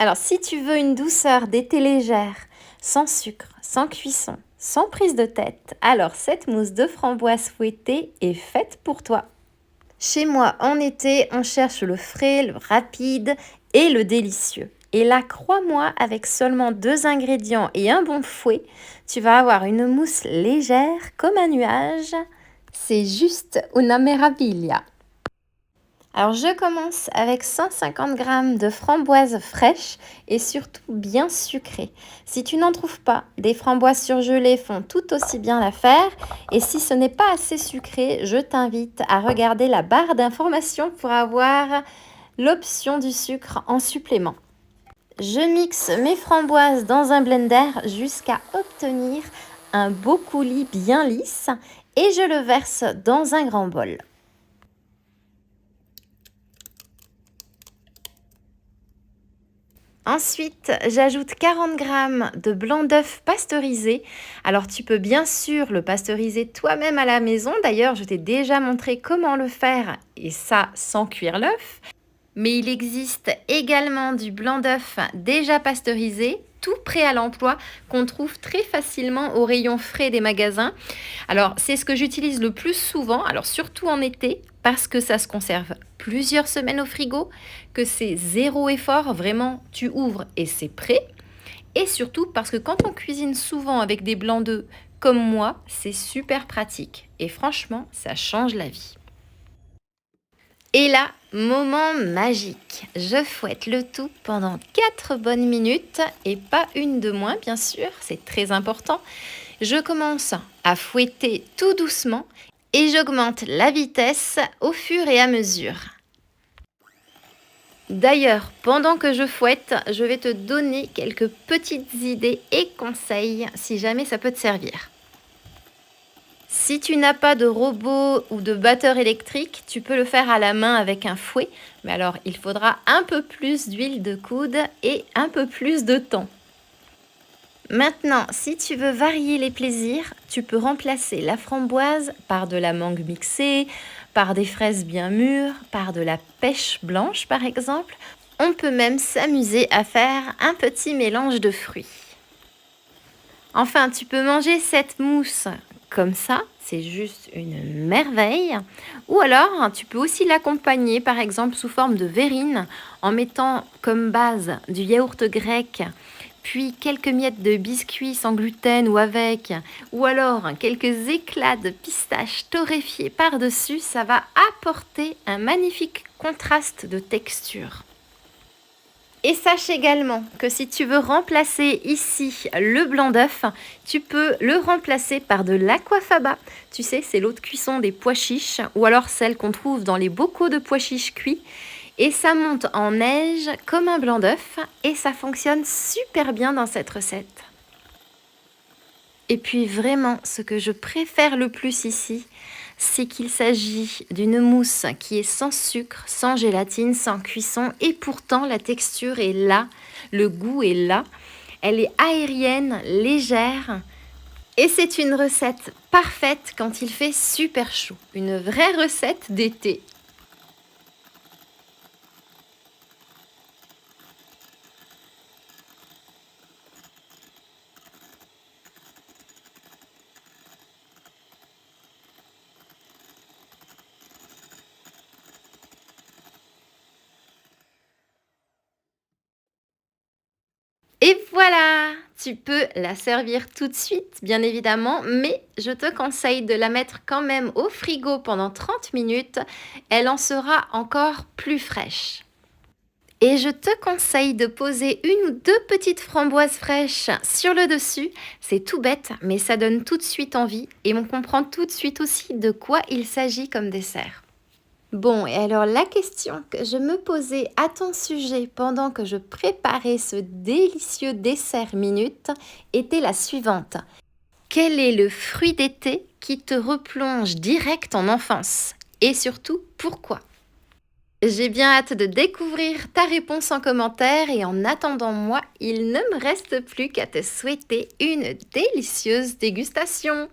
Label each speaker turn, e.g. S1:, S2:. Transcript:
S1: Alors, si tu veux une douceur d'été légère, sans sucre, sans cuisson, sans prise de tête, alors cette mousse de framboise fouettée est faite pour toi. Chez moi, en été, on cherche le frais, le rapide et le délicieux. Et là, crois-moi, avec seulement 2 ingrédients et un bon fouet, tu vas avoir une mousse légère comme un nuage. C'est juste una meraviglia. Alors, je commence avec 150 g de framboises fraîches et surtout bien sucrées. Si tu n'en trouves pas, des framboises surgelées font tout aussi bien l'affaire. Et si ce n'est pas assez sucré, je t'invite à regarder la barre d'informations pour avoir l'option du sucre en supplément. Je mixe mes framboises dans un blender jusqu'à obtenir un beau coulis bien lisse et je le verse dans un grand bol. Ensuite, j'ajoute 40 g de blanc d'œuf pasteurisé. Alors, tu peux bien sûr le pasteuriser toi-même à la maison. D'ailleurs, je t'ai déjà montré comment le faire et ça sans cuire l'œuf. Mais il existe également du blanc d'œuf déjà pasteurisé, tout prêt à l'emploi, qu'on trouve très facilement au rayon frais des magasins. Alors, c'est ce que j'utilise le plus souvent, alors surtout en été, parce que ça se conserve plusieurs semaines au frigo, que c'est zéro effort, vraiment, tu ouvres et c'est prêt. Et surtout parce que quand on cuisine souvent avec des blancs d'œufs comme moi, c'est super pratique. Et franchement, ça change la vie. Et là, moment magique. Je fouette le tout pendant 4 bonnes minutes et pas une de moins, bien sûr, c'est très important. Je commence à fouetter tout doucement et j'augmente la vitesse au fur et à mesure. D'ailleurs, pendant que je fouette, je vais te donner quelques petites idées et conseils si jamais ça peut te servir. Si tu n'as pas de robot ou de batteur électrique, tu peux le faire à la main avec un fouet. Mais alors, il faudra un peu plus d'huile de coude et un peu plus de temps. Maintenant, si tu veux varier les plaisirs, tu peux remplacer la framboise par de la mangue mixée, par des fraises bien mûres, par de la pêche blanche par exemple. On peut même s'amuser à faire un petit mélange de fruits. Enfin, tu peux manger cette mousse comme ça, c'est juste une merveille. Ou alors, tu peux aussi l'accompagner, par exemple, sous forme de verrine, en mettant comme base du yaourt grec, puis quelques miettes de biscuits sans gluten ou avec, ou alors quelques éclats de pistache torréfiés par-dessus. Ça va apporter un magnifique contraste de texture. Et sache également que si tu veux remplacer ici le blanc d'œuf, tu peux le remplacer par de l'aquafaba. Tu sais, c'est l'eau de cuisson des pois chiches ou alors celle qu'on trouve dans les bocaux de pois chiches cuits. Et ça monte en neige comme un blanc d'œuf et ça fonctionne super bien dans cette recette. Et puis vraiment, ce que je préfère le plus ici, c'est qu'il s'agit d'une mousse qui est sans sucre, sans gélatine, sans cuisson et pourtant la texture est là, le goût est là. Elle est aérienne, légère et c'est une recette parfaite quand il fait super chaud. Une vraie recette d'été. Et voilà, tu peux la servir tout de suite, bien évidemment, mais je te conseille de la mettre quand même au frigo pendant 30 minutes. Elle en sera encore plus fraîche. Et je te conseille de poser une ou deux petites framboises fraîches sur le dessus. C'est tout bête, mais ça donne tout de suite envie et on comprend tout de suite aussi de quoi il s'agit comme dessert. Bon, et alors la question que je me posais à ton sujet pendant que je préparais ce délicieux dessert minute était la suivante. Quel est le fruit d'été qui te replonge direct en enfance? Et surtout, pourquoi? J'ai bien hâte de découvrir ta réponse en commentaire et en attendant moi, il ne me reste plus qu'à te souhaiter une délicieuse dégustation.